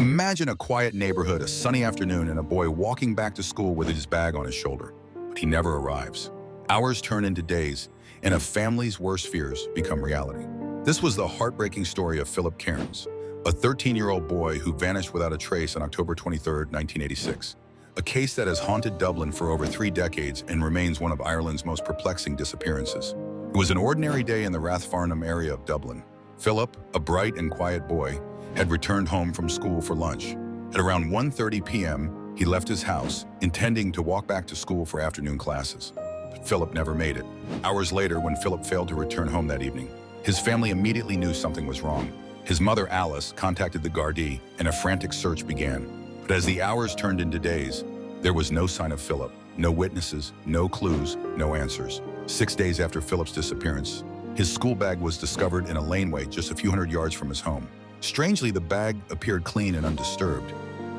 Imagine a quiet neighborhood, a sunny afternoon, and a boy walking back to school with his bag on his shoulder. But he never arrives. Hours turn into days, and a family's worst fears become reality. This was the heartbreaking story of Philip Cairns, a 13-year-old boy who vanished without a trace on October 23, 1986. A case that has haunted Dublin for over 3 decades and remains one of Ireland's most perplexing disappearances. It was an ordinary day in the Rathfarnham area of Dublin. Philip, a bright and quiet boy, had returned home from school for lunch. At around 1:30 p.m., he left his house, intending to walk back to school for afternoon classes. But Philip never made it. Hours later, when Philip failed to return home that evening, his family immediately knew something was wrong. His mother, Alice, contacted the Gardaí, and a frantic search began. But as the hours turned into days, there was no sign of Philip. No witnesses, no clues, no answers. 6 days after Philip's disappearance, his school bag was discovered in a laneway just a few hundred yards from his home. Strangely, the bag appeared clean and undisturbed,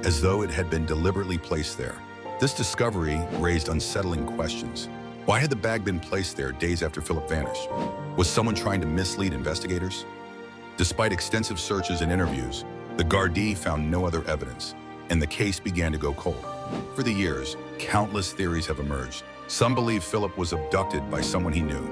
as though it had been deliberately placed there. This discovery raised unsettling questions. Why had the bag been placed there days after Philip vanished? Was someone trying to mislead investigators? Despite extensive searches and interviews, the Gardaí found no other evidence, and the case began to go cold. For the years, countless theories have emerged. Some believe Philip was abducted by someone he knew,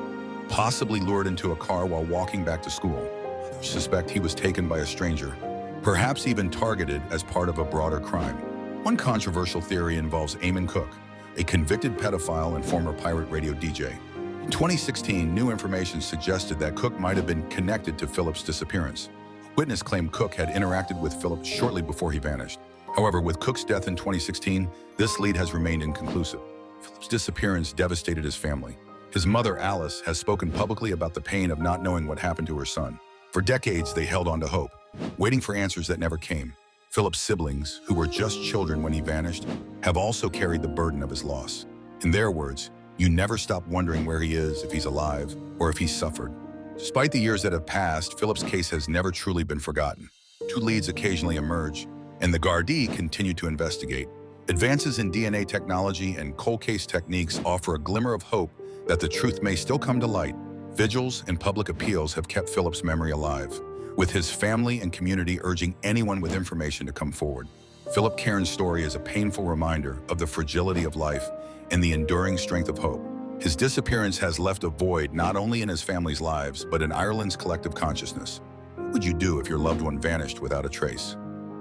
possibly lured into a car while walking back to school. Others suspect he was taken by a stranger, perhaps even targeted as part of a broader crime. One controversial theory involves Eamon Cooke, a convicted pedophile and former pirate radio DJ. In 2016, new information suggested that Cooke might have been connected to Philip's disappearance. Witness claimed Cooke had interacted with Philip shortly before he vanished. However, with Cooke's death in 2016, this lead has remained inconclusive. Philip's disappearance devastated his family. His mother, Alice, has spoken publicly about the pain of not knowing what happened to her son. For decades, they held on to hope, waiting for answers that never came. Philip's siblings, who were just children when he vanished, have also carried the burden of his loss. In their words, "You never stop wondering where he is, if he's alive, or if he's suffered." Despite the years that have passed, Philip's case has never truly been forgotten. 2 leads occasionally emerge, and the Gardaí continue to investigate. Advances in DNA technology and cold case techniques offer a glimmer of hope that the truth may still come to light. Vigils and public appeals have kept Philip's memory alive, with his family and community urging anyone with information to come forward. Philip Cairns' story is a painful reminder of the fragility of life and the enduring strength of hope. His disappearance has left a void not only in his family's lives, but in Ireland's collective consciousness. What would you do if your loved one vanished without a trace?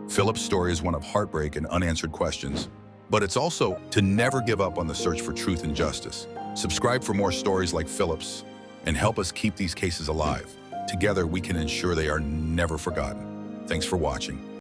Philip's story is one of heartbreak and unanswered questions, but it's also to never give up on the search for truth and justice. Subscribe for more stories like Philip's and help us keep these cases alive. Together, we can ensure they are never forgotten. Thanks for watching.